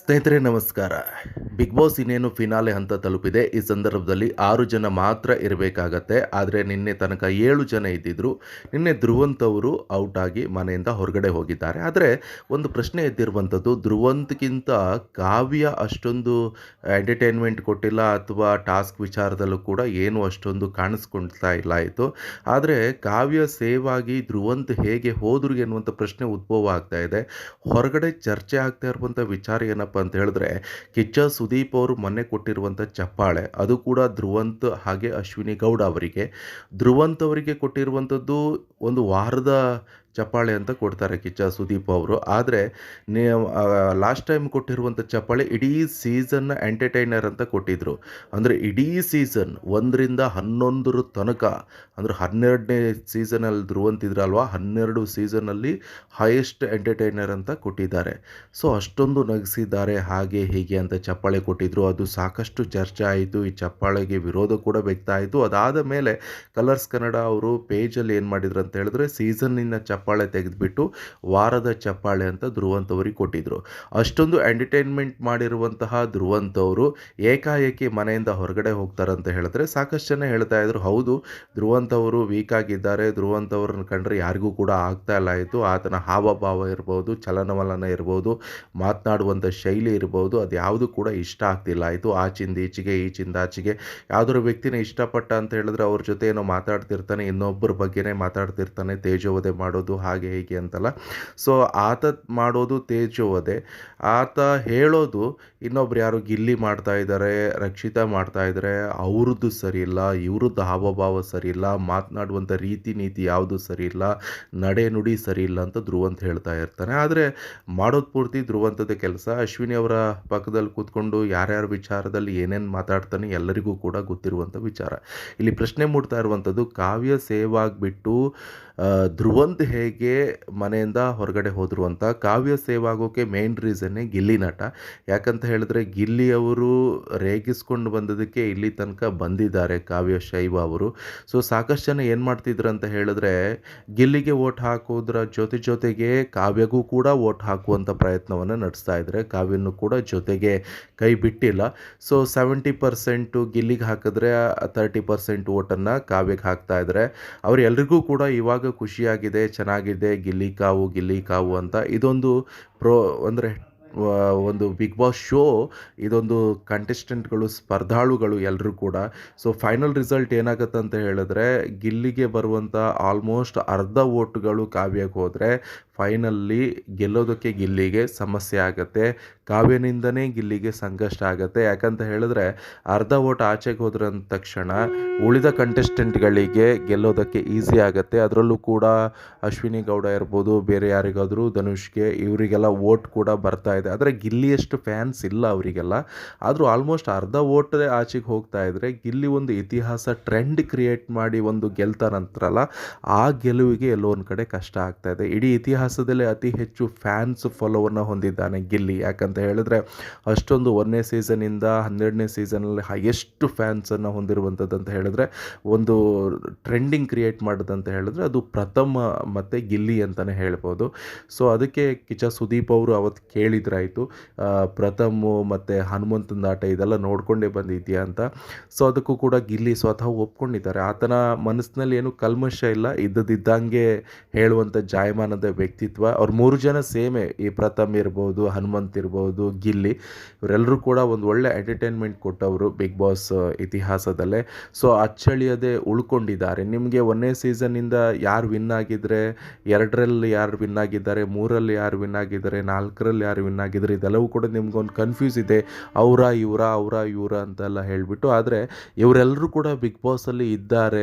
ಸ್ನೇಹಿತರೆ ನಮಸ್ಕಾರ. Big boss ಇನ್ನೇನು ಫಿನಾಲೆ ಹಂತ ತಲುಪಿದೆ. ಈ ಸಂದರ್ಭದಲ್ಲಿ 6 ಜನ ಮಾತ್ರ ಇರಬೇಕಾಗತ್ತೆ. ಆದರೆ ನಿನ್ನೆ ತನಕ 7 ಜನ ಇದ್ದಿದ್ರು. ನಿನ್ನೆ ಧ್ರುವಂತ್ ಅವರು ಔಟ್ ಆಗಿ ಮನೆಯಿಂದ ಹೊರಗಡೆ ಹೋಗಿದ್ದಾರೆ. ಆದರೆ ಒಂದು ಪ್ರಶ್ನೆ ಎದ್ದಿರುವಂಥದ್ದು, ಧ್ರುವಂತ್‌ಗಿಂತ ಕಾವ್ಯ ಅಷ್ಟೊಂದು ಎಂಟರ್ಟೈನ್ಮೆಂಟ್ ಕೊಟ್ಟಿಲ್ಲ ಅಥವಾ ಟಾಸ್ಕ್ ವಿಚಾರದಲ್ಲೂ ಕೂಡ ಏನು ಅಷ್ಟೊಂದು ಕಾಣಿಸ್ಕೊಳ್ತಾ ಇಲ್ಲ ಆಯಿತು. ಆದರೆ ಕಾವ್ಯ ಸೇವ್ ಆಗಿ ಧ್ರುವಂತ್ ಹೇಗೆ ಹೋದ್ರು ಎನ್ನುವಂಥ ಪ್ರಶ್ನೆ ಉದ್ಭವ ಆಗ್ತಾ ಇದೆ. ಹೊರಗಡೆ ಚರ್ಚೆ ಆಗ್ತಾ ಇರುವಂಥ ವಿಚಾರ ಏನಪ್ಪ ಅಂತ ಹೇಳಿದ್ರೆ, ಕಿಚ್ಚ ಸುದೀಪ್ ಅವರು ಮೊನ್ನೆ ಕೊಟ್ಟಿರುವಂಥ ಚಪ್ಪಾಳೆ, ಅದು ಕೂಡ ಧ್ರುವಂತ್ ಹಾಗೆ ಅಶ್ವಿನಿ ಗೌಡ ಅವರಿಗೆ. ಧ್ರುವಂತ್ ಅವರಿಗೆ ಕೊಟ್ಟಿರುವಂಥದ್ದು ಒಂದು ವಾರದ ಚಪ್ಪಾಳೆ ಅಂತ ಕೊಡ್ತಾರೆ ಕಿಚ್ಚ ಸುದೀಪ್ ಅವರು. ಆದರೆ ಲಾಸ್ಟ್ ಟೈಮ್ ಕೊಟ್ಟಿರುವಂಥ ಚಪ್ಪಾಳೆ ಇಡೀ ಸೀಸನ್ನ ಎಂಟರ್ಟೈನರ್ ಅಂತ ಕೊಟ್ಟಿದ್ದರು. ಅಂದರೆ ಇಡೀ ಸೀಸನ್ 1ರಿಂದ 11 ತನಕ, ಅಂದರೆ 12ನೇ ಸೀಸನಲ್ಲಿ ಧ್ರುವಂತ್ ಇದ್ರಲ್ವ, 12 ಸೀಸನಲ್ಲಿ ಹೈಯೆಸ್ಟ್ ಎಂಟರ್ಟೈನರ್ ಅಂತ ಕೊಟ್ಟಿದ್ದಾರೆ. ಸೊ ಅಷ್ಟೊಂದು ನಗಿಸಿದ್ದಾರೆ ಹಾಗೆ ಹೀಗೆ ಅಂತ ಚಪ್ಪಾಳೆ ಕೊಟ್ಟಿದ್ದರು. ಅದು ಸಾಕಷ್ಟು ಚರ್ಚೆ ಆಯಿತು. ಈ ಚಪ್ಪಾಳೆಗೆ ವಿರೋಧ ಕೂಡ ವ್ಯಕ್ತ ಆಯಿತು. ಅದಾದ ಮೇಲೆ ಕಲರ್ಸ್ ಕನ್ನಡ ಅವರು ಪೇಜಲ್ಲಿ ಏನು ಮಾಡಿದ್ರು ಅಂತ ಹೇಳಿದ್ರೆ, ಸೀಸನ್ನಿನ ಚಪ್ಪಾಳೆ ತೆಗೆದುಬಿಟ್ಟು ವಾರದ ಚಪ್ಪಾಳೆ ಅಂತ ಧ್ರುವಂತ್ ಅವರಿಗೆ ಕೊಟ್ಟಿದ್ದರು. ಅಷ್ಟೊಂದು ಎಂಟರ್ಟೈನ್ಮೆಂಟ್ ಮಾಡಿರುವಂತಹ ಧ್ರುವಂತ್ ಅವರು ಏಕಾಏಕಿ ಮನೆಯಿಂದ ಹೊರಗಡೆ ಹೋಗ್ತಾರಂತ ಹೇಳಿದ್ರೆ ಸಾಕಷ್ಟು ಜನ ಹೇಳ್ತಾ ಇದ್ರು, ಹೌದು ಧ್ರುವಂತ್ ಅವರು ವೀಕ್ ಆಗಿದ್ದಾರೆ, ಧ್ರುವಂತ್ ಅವ್ರನ್ನ ಕಂಡ್ರೆ ಯಾರಿಗೂ ಕೂಡ ಆಗ್ತಾ ಇಲ್ಲ ಆಯಿತು. ಆತನ ಹಾವಭಾವ ಇರ್ಬೋದು, ಚಲನವಲನ ಇರ್ಬೋದು, ಮಾತನಾಡುವಂಥ ಶೈಲಿ ಇರ್ಬೋದು, ಅದು ಯಾವುದು ಕೂಡ ಇಷ್ಟ ಆಗ್ತಿಲ್ಲ ಆಯಿತು. ಆಚಿಂದ ಈಚೆಗೆ ಈಚಿಂದ ಆಚೆಗೆ ಯಾವುದೋ ವ್ಯಕ್ತಿನ ಇಷ್ಟಪಟ್ಟ ಅಂತ ಹೇಳಿದ್ರೆ ಅವ್ರ ಜೊತೆ ಏನೋ ಮಾತಾಡ್ತಿರ್ತಾನೆ, ಇನ್ನೊಬ್ಬರ ಬಗ್ಗೆನೇ ಮಾತಾಡ್ತಿರ್ತಾನೆ, ತೇಜೋವಧೆ ಮಾಡೋದು ಹಾಗೆ ಹೀಗೆ ಅಂತಲ್ಲ. ಸೊ ಆತ ಮಾಡೋದು ತೇಜೋವಧೆ, ಆತ ಹೇಳೋದು ಇನ್ನೊಬ್ರು ಯಾರೋ ಗಿಲ್ಲಿ ಮಾಡ್ತಾ ಇದ್ದಾರೆ, ರಕ್ಷಿತಾ ಮಾಡ್ತಾ ಇದ್ದಾರೆ, ಅವ್ರದ್ದು ಸರಿ ಇಲ್ಲ, ಇವ್ರದ್ದು ಹಾವಭಾವ ಸರಿ ಇಲ್ಲ, ಮಾತನಾಡುವಂಥ ರೀತಿ ನೀತಿ ಯಾವುದು ಸರಿ ಇಲ್ಲ, ನಡೆ ನುಡಿ ಸರಿ ಇಲ್ಲ ಅಂತ ಧ್ರುವಂತ್ ಹೇಳ್ತಾ ಇರ್ತಾನೆ. ಆದರೆ ಮಾಡೋದು ಪೂರ್ತಿ ಧ್ರುವಂತದ ಕೆಲಸ. ಅಶ್ವಿನಿ ಅವರ ಪಕ್ಕದಲ್ಲಿ ಕೂತ್ಕೊಂಡು ಯಾರ್ಯಾರ ವಿಚಾರದಲ್ಲಿ ಏನೇನು ಮಾತಾಡ್ತಾನೆ ಎಲ್ಲರಿಗೂ ಕೂಡ ಗೊತ್ತಿರುವಂಥ ವಿಚಾರ. ಇಲ್ಲಿ ಪ್ರಶ್ನೆ ಮೂಡ್ತಾ ಇರುವಂಥದ್ದು, ಕಾವ್ಯ ಸೇವ್ ಆಗಿಬಿಟ್ಟು ಧ್ರುವಂತ್ ಹೇಗೆ ಮನೆಯಿಂದ ಹೊರಗಡೆ ಹೋದರು ಅಂತ. ಕಾವ್ಯ ಸೇವ್ ಆಗೋಕ್ಕೆ ಮೇನ್ ರೀಸನ್ನೇ ಗಿಲ್ಲಿ ನಟ. ಯಾಕಂತ ಹೇಳಿದ್ರೆ ಗಿಲ್ಲಿ ಅವರು ರೇಗಿಸ್ಕೊಂಡು ಬಂದದಕ್ಕೆ ಇಲ್ಲಿ ತನಕ ಬಂದಿದ್ದಾರೆ ಕಾವ್ಯ ಶೈವ ಅವರು. ಸೊ ಸಾಕಷ್ಟು ಜನ ಏನು ಮಾಡ್ತಿದ್ರು ಅಂತ ಹೇಳಿದ್ರೆ, ಗಿಲ್ಲಿಗೆ ವೋಟ್ ಹಾಕೋದ್ರ ಜೊತೆಗೆ ಕಾವ್ಯಗೂ ಕೂಡ ವೋಟ್ ಹಾಕುವಂಥ ಪ್ರಯತ್ನವನ್ನು ನಡೆಸ್ತಾ ಇದ್ದಾರೆ. ಕಾವ್ಯನೂ ಕೂಡ ಜೊತೆಗೆ ಕೈ ಬಿಟ್ಟಿಲ್ಲ. ಸೊ 70% ಗಿಲ್ಲಿಗೆ ಹಾಕಿದ್ರೆ 30% ವೋಟನ್ನು ಕಾವ್ಯಕ್ಕೆ ಹಾಕ್ತಾ ಇದ್ದಾರೆ. ಅವರೆಲ್ಲರಿಗೂ ಕೂಡ ಇವಾಗ ಖುಷಿಯಾಗಿದೆ, ಚೆನ್ನಾಗಿದೆ, ಗಿಲ್ಲಿ ಕಾವು ಅಂತ. ಇದೊಂದು ಅಂದರೆ ಒಂದು ಬಿಗ್ ಬಾಸ್ ಶೋ, ಇದೊಂದು ಕಂಟೆಸ್ಟೆಂಟ್ಗಳು, ಸ್ಪರ್ಧಾಳುಗಳು ಎಲ್ಲರೂ ಕೂಡ. ಸೊ ಫೈನಲ್ ರಿಸಲ್ಟ್ ಏನಾಗುತ್ತೆ ಅಂತ ಹೇಳಿದ್ರೆ, ಗಿಲ್ಲಿಗೆ ಬರುವಂಥ ಆಲ್ಮೋಸ್ಟ್ ಅರ್ಧ ವೋಟ್ಗಳು ಕಾವ್ಯಕ್ಕೆ ಹೋದರೆ ಫೈನಲ್ಲಿ ಗೆಲ್ಲೋದಕ್ಕೆ ಗಿಲ್ಲಿಗೆ ಸಮಸ್ಯೆ ಆಗುತ್ತೆ. ಕಾವ್ಯನಿಂದನೇ ಗಿಲ್ಲಿಗೆ ಸಂಕಷ್ಟ ಆಗುತ್ತೆ. ಯಾಕಂತ ಹೇಳಿದ್ರೆ ಅರ್ಧ ವೋಟ್ ಆಚೆಗೆ ಹೋದ್ರ ಅಂದ ತಕ್ಷಣ ಉಳಿದ ಕಂಟೆಸ್ಟೆಂಟ್ಗಳಿಗೆ ಗೆಲ್ಲೋದಕ್ಕೆ ಈಸಿ ಆಗುತ್ತೆ. ಅದರಲ್ಲೂ ಕೂಡ ಅಶ್ವಿನಿ ಗೌಡ ಇರ್ಬೋದು, ಬೇರೆ ಯಾರಿಗಾದರೂ, ಧನುಷ್ಗೆ, ಇವರಿಗೆಲ್ಲ ವೋಟ್ ಕೂಡ ಬರ್ತಾ ಇದೆ. ಆದರೆ ಗಿಲ್ಲಿಯಷ್ಟು ಫ್ಯಾನ್ಸ್ ಇಲ್ಲ ಅವರಿಗೆಲ್ಲ. ಆದರೂ ಆಲ್ಮೋಸ್ಟ್ ಅರ್ಧ ವೋಟ್ ಆಚೆಗೆ ಹೋಗ್ತಾ ಇದ್ದರೆ ಗಿಲ್ಲಿ ಒಂದು ಇತಿಹಾಸ ಟ್ರೆಂಡ್ ಕ್ರಿಯೇಟ್ ಮಾಡಿ ಒಂದು ಗೆಲ್ತಾನಂತರಲ್ಲ, ಆ ಗೆಲುವಿಗೆ ಎಲ್ಲೋ ಒಂದು ಕಡೆ ಕಷ್ಟ ಆಗ್ತಾ ಇದೆ. ಇಡೀ ಇತಿಹಾಸದಲ್ಲೇ ಅತಿ ಹೆಚ್ಚು ಫ್ಯಾನ್ಸ್ ಫಾಲೋವರ್ನ ಹೊಂದಿದ್ದಾನೆ ಗಿಲ್ಲಿ. ಯಾಕಂತ ಹೇಳಿದ್ರೆ ಅಷ್ಟೊಂದು 1ನೇ ಸೀಸನಿಂದ 12ನೇ ಸೀಸನಲ್ಲಿ ಹೈಯೆಸ್ಟ್ ಫ್ಯಾನ್ಸನ್ನು ಹೊಂದಿರುವಂಥದ್ದು ಅಂತ ಹೇಳಿದ್ರೆ, ಒಂದು ಟ್ರೆಂಡಿಂಗ್ ಕ್ರಿಯೇಟ್ ಮಾಡೋದಂತ ಹೇಳಿದ್ರೆ ಅದು ಪ್ರಥಮ ಮತ್ತು ಗಿಲ್ಲಿ ಅಂತಲೇ ಹೇಳ್ಬೋದು. ಸೊ ಅದಕ್ಕೆ ಕಿಚ್ಚ ಸುದೀಪ್ ಅವರು ಅವತ್ತು ಕೇಳಿದ್ರಾಯಿತು, ಪ್ರಥಮ್ ಮತ್ತು ಹನುಮಂತನ ಆಟ ಇದೆಲ್ಲ ನೋಡ್ಕೊಂಡೇ ಬಂದಿದ್ಯಾ ಅಂತ. ಸೊ ಅದಕ್ಕೂ ಕೂಡ ಗಿಲ್ಲಿ ಸ್ವತಃ ಒಪ್ಕೊಂಡಿದ್ದಾರೆ. ಆತನ ಮನಸ್ಸಿನಲ್ಲಿ ಏನು ಕಲ್ಮಶ ಇಲ್ಲ, ಇದ್ದದ್ದಂಗೆ ಹೇಳುವಂಥ ಜಾಯಮಾನದ ವ್ಯಕ್ತಿತ್ವ. ಅವ್ರು 3 ಜನ ಸೇಮೇ, ಈ ಪ್ರಥಮ್ ಇರ್ಬೋದು, ಹನುಮಂತ್ ಇರ್ಬೋದು, ಗಿಲ್ಲಿ, ಇವರೆಲ್ಲರೂ ಕೂಡ ಒಂದು ಒಳ್ಳೆ ಎಂಟರ್ಟೈನ್ಮೆಂಟ್ ಕೊಟ್ಟವರು ಬಿಗ್ ಬಾಸ್ ಇತಿಹಾಸದಲ್ಲೇ. ಸೊ ಅಚ್ಚಳಿಯದೆ ಉಳ್ಕೊಂಡಿದ್ದಾರೆ. ನಿಮಗೆ 1ನೇ ಸೀಸನ್ನಿಂದ ಯಾರು ವಿನ್ ಆಗಿದ್ರೆ, 2ರಲ್ಲಿ ಯಾರು ವಿನ್ ಆಗಿದ್ದಾರೆ, 3ರಲ್ಲಿ ಯಾರು ವಿನ್ ಆಗಿದ್ದಾರೆ, 4ರಲ್ಲಿ ಯಾರು ವಿನ್ ಆಗಿದ್ದಾರೆ, ಇದೆಲ್ಲವೂ ಕೂಡ ನಿಮ್ಗೊಂದು ಕನ್ಫ್ಯೂಸ್ ಇದೆ. ಅವರ ಇವರ ಅಂತೆಲ್ಲ ಹೇಳಿಬಿಟ್ಟು. ಆದರೆ ಇವರೆಲ್ಲರೂ ಕೂಡ ಬಿಗ್ ಬಾಸಲ್ಲಿ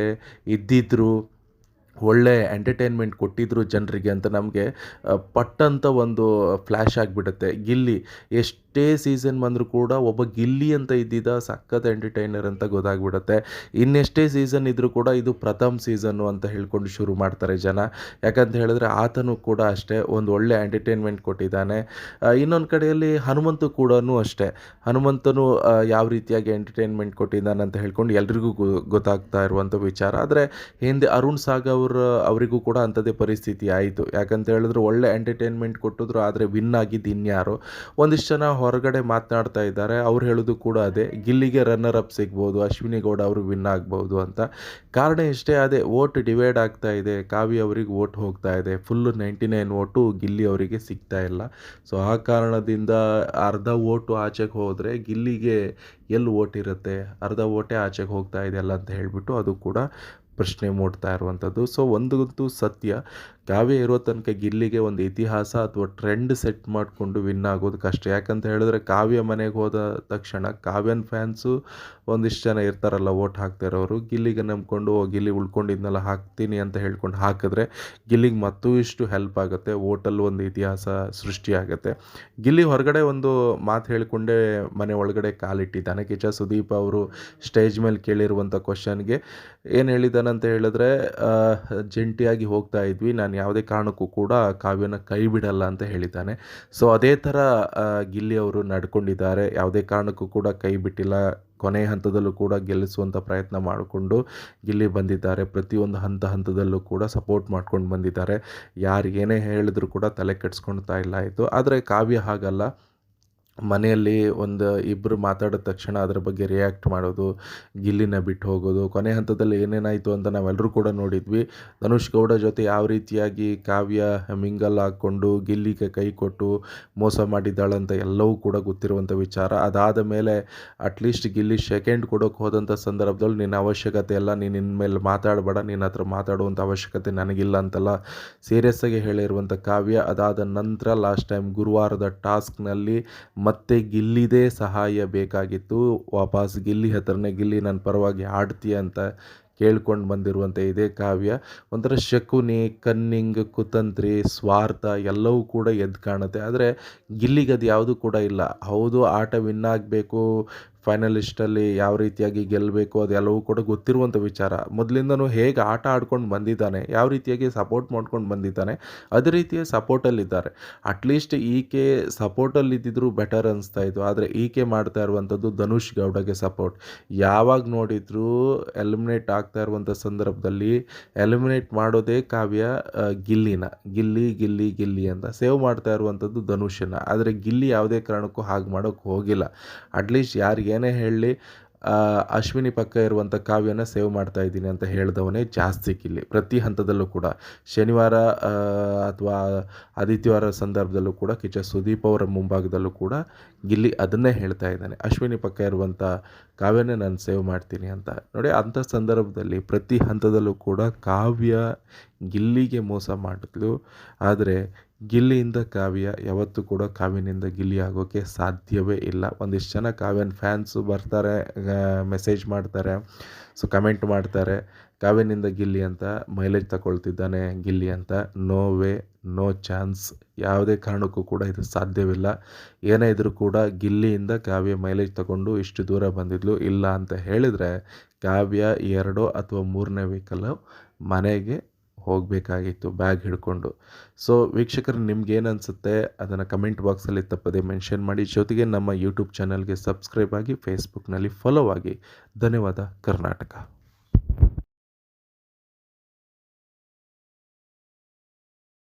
ಇದ್ದಿದ್ರು, ಒಳ್ಳೆ ಎಂಟರ್ಟೈನ್ಮೆಂಟ್ ಕೊಟ್ಟಿದ್ದರು ಜನರಿಗೆ ಅಂತ ನಮಗೆ ಪಟ್ಟಂತ ಒಂದು ಫ್ಲ್ಯಾಶ್ ಆಗಿಬಿಡುತ್ತೆ. ಗಿಲ್ಲಿ ಎಷ್ಟೇ ಸೀಸನ್ ಬಂದರೂ ಕೂಡ ಒಬ್ಬ ಗಿಲ್ಲಿ ಅಂತ ಇದ್ದಿದ್ದ ಸಖತ್ ಎಂಟರ್ಟೈನರ್ ಅಂತ ಗೊತ್ತಾಗ್ಬಿಡುತ್ತೆ. ಇನ್ನೆಷ್ಟೇ ಸೀಸನ್ ಇದ್ದರೂ ಕೂಡ ಇದು ಪ್ರಥಮ್ ಸೀಸನ್ನು ಅಂತ ಹೇಳ್ಕೊಂಡು ಶುರು ಮಾಡ್ತಾರೆ ಜನ. ಯಾಕಂತ ಹೇಳಿದ್ರೆ ಆತನೂ ಕೂಡ ಅಷ್ಟೇ ಒಂದು ಒಳ್ಳೆ ಎಂಟರ್ಟೈನ್ಮೆಂಟ್ ಕೊಟ್ಟಿದ್ದಾನೆ. ಇನ್ನೊಂದು ಕಡೆಯಲ್ಲಿ ಹನುಮಂತು ಕೂಡ ಅಷ್ಟೇ, ಹನುಮಂತನು ಯಾವ ರೀತಿಯಾಗಿ ಎಂಟರ್ಟೈನ್ಮೆಂಟ್ ಕೊಟ್ಟಿದ್ದಾನೆ ಅಂತ ಹೇಳ್ಕೊಂಡು ಎಲ್ರಿಗೂ ಗೊತ್ತಾಗ್ತಾ ಇರುವಂಥ ವಿಚಾರ. ಆದರೆ ಹಿಂದೆ ಅರುಣ್ ಸಾಗ್ ಅವರಿಗೂ ಕೂಡ ಅಂಥದ್ದೇ ಪರಿಸ್ಥಿತಿ ಆಯಿತು. ಯಾಕಂತ ಹೇಳಿದ್ರೆ ಒಳ್ಳೆ ಎಂಟರ್ಟೈನ್ಮೆಂಟ್ ಕೊಟ್ಟಿದ್ರು, ಆದರೆ ವಿನ್ ಆಗಿದ್ದು ಇನ್ಯಾರು. ಒಂದಿಷ್ಟು ಜನ ಹೊರಗಡೆ ಮಾತನಾಡ್ತಾ ಇದ್ದಾರೆ. ಅವ್ರು ಹೇಳೋದು ಕೂಡ ಅದೇ, ಗಿಲ್ಲಿಗೆ ರನ್ನರ್ ಅಪ್ ಸಿಗ್ಬೋದು, ಅಶ್ವಿನಿ ಗೌಡ ಅವರು ವಿನ್ ಆಗ್ಬೋದು ಅಂತ. ಕಾರಣ ಇಷ್ಟೇ, ಅದೇ ವೋಟ್ ಡಿವೈಡ್ ಆಗ್ತಾ ಇದೆ. ಕಾವ್ಯ ಅವರಿಗೆ ವೋಟ್ ಹೋಗ್ತಾ ಇದೆ. ಫುಲ್ಲು 99 ವೋಟು ಗಿಲ್ಲಿ ಅವರಿಗೆ ಸಿಗ್ತಾ ಇಲ್ಲ. ಸೊ ಆ ಕಾರಣದಿಂದ ಅರ್ಧ ವೋಟು ಆಚೆಗೆ ಹೋದರೆ ಗಿಲ್ಲಿಗೆ ಎಲ್ಲಿ ವೋಟ್ ಇರುತ್ತೆ, ಅರ್ಧ ವೋಟೇ ಆಚೆಗೆ ಹೋಗ್ತಾ ಇದೆಯಲ್ಲ ಅಂತ ಹೇಳಿಬಿಟ್ಟು ಅದು ಕೂಡ ಪ್ರಶ್ನೆ ಮೂಡ್ತಾ ಇರುವಂಥದ್ದು. ಸೊ ಒಂದಂತೂ ಸತ್ಯ, ಕಾವ್ಯ ಇರೋ ತನಕ ಗಿಲ್ಲಿಗೆ ಒಂದು ಇತಿಹಾಸ ಅಥವಾ ಟ್ರೆಂಡ್ ಸೆಟ್ ಮಾಡಿಕೊಂಡು ವಿನ್ ಆಗೋದು ಕಷ್ಟ. ಯಾಕಂತ ಹೇಳಿದ್ರೆ ಕಾವ್ಯ ಮನೆಗೆ ಹೋದ ತಕ್ಷಣ ಕಾವ್ಯನ ಫ್ಯಾನ್ಸು ಒಂದಿಷ್ಟು ಜನ ಇರ್ತಾರಲ್ಲ ವೋಟ್ ಹಾಕ್ತಾ ಇರೋರು, ಗಿಲ್ಲಿಗೆ ನಂಬ್ಕೊಂಡು ಗಿಲ್ಲಿ ಉಳ್ಕೊಂಡಿದ್ನೆಲ್ಲ ಹಾಕ್ತೀನಿ ಅಂತ ಹೇಳ್ಕೊಂಡು ಹಾಕಿದ್ರೆ ಗಿಲ್ಲಿಗೆ ಮತ್ತೂ ಇಷ್ಟು ಹೆಲ್ಪ್ ಆಗುತ್ತೆ, ವೋಟಲ್ಲಿ ಒಂದು ಇತಿಹಾಸ ಸೃಷ್ಟಿಯಾಗುತ್ತೆ. ಗಿಲ್ಲಿ ಹೊರಗಡೆ ಒಂದು ಮಾತು ಹೇಳಿಕೊಂಡೇ ಮನೆ ಒಳಗಡೆ ಕಾಲಿಟ್ಟಿದ್ದಾನೆ. ಕಿಚ್ಚ ಸುದೀಪ್ ಅವರು ಸ್ಟೇಜ್ ಮೇಲೆ ಕೇಳಿರುವಂಥ ಕ್ವಶನ್ಗೆ ಏನು ಹೇಳಿದ್ದಾನಂತ ಹೇಳಿದ್ರೆ, ಜಂಟಿಯಾಗಿ ಹೋಗ್ತಾ ಇದ್ವಿ, ನಾನು ಯಾವುದೇ ಕಾರಣಕ್ಕೂ ಕೂಡ ಕಾವ್ಯನ ಕೈ ಬಿಡಲ್ಲ ಅಂತ ಹೇಳಿದ್ದಾನೆ. ಸೊ ಅದೇ ಥರ ಗಿಲ್ಲಿ ಅವರು ನಡ್ಕೊಂಡಿದ್ದಾರೆ. ಯಾವುದೇ ಕಾರಣಕ್ಕೂ ಕೂಡ ಕೈ ಬಿಟ್ಟಿಲ್ಲ. ಕೊನೆಯ ಹಂತದಲ್ಲೂ ಕೂಡ ಗೆಲ್ಲಿಸುವಂಥ ಪ್ರಯತ್ನ ಮಾಡಿಕೊಂಡು ಗಿಲ್ಲಿ ಬಂದಿದ್ದಾರೆ. ಪ್ರತಿಯೊಂದು ಹಂತದಲ್ಲೂ ಕೂಡ ಸಪೋರ್ಟ್ ಮಾಡ್ಕೊಂಡು ಬಂದಿದ್ದಾರೆ. ಯಾರು ಏನೇ ಹೇಳಿದ್ರು ಕೂಡ ತಲೆ ಕೆಡಿಸ್ಕೊಳ್ತಾ ಇಲ್ಲ ಆಯಿತು. ಆದರೆ ಕಾವ್ಯ ಹಾಗಲ್ಲ. ಮನೆಯಲ್ಲಿ ಒಂದು ಇಬ್ಬರು ಮಾತಾಡಿದ ತಕ್ಷಣ ಅದರ ಬಗ್ಗೆ ರಿಯಾಕ್ಟ್ ಮಾಡೋದು, ಗಿಲ್ಲಿನ ಬಿಟ್ಟು ಹೋಗೋದು, ಕೊನೆ ಹಂತದಲ್ಲಿ ಏನೇನಾಯಿತು ಅಂತ ನಾವೆಲ್ಲರೂ ಕೂಡ ನೋಡಿದ್ವಿ. ಧನುಷ್ ಗೌಡ ಜೊತೆ ಯಾವ ರೀತಿಯಾಗಿ ಕಾವ್ಯ ಮಿಂಗಲ್ ಹಾಕ್ಕೊಂಡು ಗಿಲ್ಲಿಗೆ ಕೈ ಕೊಟ್ಟು ಮೋಸ ಮಾಡಿದ್ದಾಳಂತ ಎಲ್ಲವೂ ಕೂಡ ಗೊತ್ತಿರುವಂಥ ವಿಚಾರ. ಅದಾದ ಮೇಲೆ ಅಟ್ಲೀಸ್ಟ್ ಗಿಲ್ಲಿ ಸೆಕೆಂಡ್ ಕೊಡೋಕೆ ಹೋದಂಥ ಸಂದರ್ಭದಲ್ಲಿ ನಿನ್ನ ಅವಶ್ಯಕತೆ ಎಲ್ಲ, ನೀನು ಇನ್ಮೇಲೆ ಮಾತಾಡಬೇಡ, ನಿನ್ನ ಹತ್ರ ಮಾತಾಡುವಂಥ ಅವಶ್ಯಕತೆ ನನಗಿಲ್ಲ ಅಂತೆಲ್ಲ ಸೀರಿಯಸ್ಸಾಗಿ ಹೇಳಿರುವಂಥ ಕಾವ್ಯ. ಅದಾದ ನಂತರ ಲಾಸ್ಟ್ ಟೈಮ್ ಗುರುವಾರದ ಟಾಸ್ಕ್ನಲ್ಲಿ ಮತ್ತೆ ಗಿಲ್ಲಿದೇ ಸಹಾಯ ಬೇಕಾಗಿತ್ತು. ವಾಪಸ್ ಗಿಲ್ಲಿ ಹತ್ರನೇ, ಗಿಲ್ಲಿ ನನ್ನ ಪರವಾಗಿ ಆಡ್ತೀಯ ಅಂತ ಕೇಳ್ಕೊಂಡು ಬಂದಿರುವಂಥ ಇದೇ ಕಾವ್ಯ ಒಂಥರ ಶಕುನಿ, ಕನ್ನಿಂಗ್, ಕುತಂತ್ರಿ, ಸ್ವಾರ್ಥ ಎಲ್ಲವೂ ಕೂಡ ಎದ್ದು ಕಾಣುತ್ತೆ. ಆದರೆ ಗಿಲ್ಲಿಗೆ ಅದು ಯಾವುದೂ ಕೂಡ ಇಲ್ಲ. ಹೌದು, ಆಟ ವಿನ್ ಆಗಬೇಕು, ಫೈನಲಿಸ್ಟಲ್ಲಿ ಯಾವ ರೀತಿಯಾಗಿ ಗೆಲ್ಲಬೇಕು ಅದೆಲ್ಲವೂ ಕೂಡ ಗೊತ್ತಿರುವಂಥ ವಿಚಾರ. ಮೊದಲಿಂದನೂ ಹೇಗೆ ಆಟ ಆಡ್ಕೊಂಡು ಬಂದಿದ್ದಾನೆ, ಯಾವ ರೀತಿಯಾಗಿ ಸಪೋರ್ಟ್ ಮಾಡ್ಕೊಂಡು ಬಂದಿದ್ದಾನೆ, ಅದೇ ರೀತಿಯ ಸಪೋರ್ಟಲ್ಲಿದ್ದಾರೆ. ಅಟ್ಲೀಸ್ಟ್ ಈಕೆ ಸಪೋರ್ಟಲ್ಲಿದ್ದಿದ್ರು ಬೆಟರ್ ಅನಿಸ್ತಾ ಇತ್ತು. ಆದರೆ ಈಕೆ ಮಾಡ್ತಾ ಇರುವಂಥದ್ದು ಧನುಷ್ ಗೌಡಗೆ ಸಪೋರ್ಟ್. ಯಾವಾಗ ನೋಡಿದರೂ ಎಲಿಮಿನೇಟ್ ಆಗ್ತಾ ಇರುವಂಥ ಸಂದರ್ಭದಲ್ಲಿ ಎಲಿಮಿನೇಟ್ ಮಾಡೋದೇ ಕಾವ್ಯ ಗಿಲ್ಲಿನ, ಗಿಲ್ಲಿ ಗಿಲ್ಲಿ ಗಿಲ್ಲಿ ಅಂತ ಸೇವ್ ಮಾಡ್ತಾ ಇರುವಂಥದ್ದು ಧನುಷನ. ಆದರೆ ಗಿಲ್ಲಿ ಯಾವುದೇ ಕಾರಣಕ್ಕೂ ಹಾಗೆ ಮಾಡೋಕ್ಕೆ ಹೋಗಿಲ್ಲ. ಅಟ್ಲೀಸ್ಟ್ ಯಾರಿಗೆ ಏನೇ ಹೇಳಲಿ, ಅಶ್ವಿನಿ ಪಕ್ಕ ಇರುವಂಥ ಕಾವ್ಯನ ಸೇವ್ ಮಾಡ್ತಾ ಇದ್ದೀನಿ ಅಂತ ಹೇಳಿದವನೇ ಜಾಸ್ತಿ ಗಿಲ್ಲಿ. ಪ್ರತಿ ಹಂತದಲ್ಲೂ ಕೂಡ ಶನಿವಾರ ಅಥವಾ ಆದಿತ್ಯವಾರ ಸಂದರ್ಭದಲ್ಲೂ ಕೂಡ ಕಿಚ್ಚ ಸುದೀಪ್ ಅವರ ಮುಂಭಾಗದಲ್ಲೂ ಕೂಡ ಗಿಲ್ಲಿ ಅದನ್ನೇ ಹೇಳ್ತಾ ಇದ್ದಾನೆ, ಅಶ್ವಿನಿ ಪಕ್ಕ ಇರುವಂಥ ಕಾವ್ಯನೇ ನಾನು ಸೇವ್ ಮಾಡ್ತೀನಿ ಅಂತ. ನೋಡಿ, ಅಂಥ ಸಂದರ್ಭದಲ್ಲಿ ಪ್ರತಿ ಹಂತದಲ್ಲೂ ಕೂಡ ಕಾವ್ಯ ಗಿಲ್ಲಿಗೆ ಮೋಸ ಮಾಡಿದ್ಲು. ಆದರೆ ಗಿಲ್ಲಿಯಿಂದ ಕಾವ್ಯ ಯಾವತ್ತೂ ಕೂಡ ಕಾವ್ಯನಿಂದ ಗಿಲ್ಲಿ ಆಗೋಕ್ಕೆ ಸಾಧ್ಯವೇ ಇಲ್ಲ. ಒಂದಿಷ್ಟು ಜನ ಕಾವ್ಯನ ಫ್ಯಾನ್ಸು ಬರ್ತಾರೆ, ಮೆಸೇಜ್ ಮಾಡ್ತಾರೆ, ಸೊ ಕಮೆಂಟ್ ಮಾಡ್ತಾರೆ, ಕಾವ್ಯನಿಂದ ಗಿಲ್ಲಿ ಅಂತ ಮೈಲೇಜ್ ತಗೊಳ್ತಿದ್ದಾನೆ ಗಿಲ್ಲಿ ಅಂತ. No way, no chance. ಯಾವುದೇ ಕಾರಣಕ್ಕೂ ಕೂಡ ಇದು ಸಾಧ್ಯವಿಲ್ಲ. ಏನೇ ಇದ್ರೂ ಕೂಡ ಗಿಲ್ಲಿಯಿಂದ ಕಾವ್ಯ ಮೈಲೇಜ್ ತಗೊಂಡು ಇಷ್ಟು ದೂರ ಬಂದಿದ್ಲು. ಇಲ್ಲ ಅಂತ ಹೇಳಿದರೆ ಕಾವ್ಯ 2 ಅಥವಾ 3ನೇ ವೀಕಲ್ಲು ಮನೆಗೆ ಹೋಗಬೇಕಾಗಿತ್ತು ಬ್ಯಾಗ್ ಹಿಡ್ಕೊಂಡು. ಸೊ ವೀಕ್ಷಕರು, ನಿಮ್ಗೇನು ಅನಿಸುತ್ತೆ ಅದನ್ನು ಕಮೆಂಟ್ ಬಾಕ್ಸಲ್ಲಿ ತಪ್ಪದೆ ಮೆನ್ಷನ್ ಮಾಡಿ. ಜೊತೆಗೆ ನಮ್ಮ ಯೂಟ್ಯೂಬ್ ಚಾನಲ್ಗೆ ಸಬ್ಸ್ಕ್ರೈಬ್ ಆಗಿ, ಫೇಸ್ಬುಕ್ನಲ್ಲಿ ಫಾಲೋ ಆಗಿ. ಧನ್ಯವಾದ. ಕರ್ನಾಟಕ.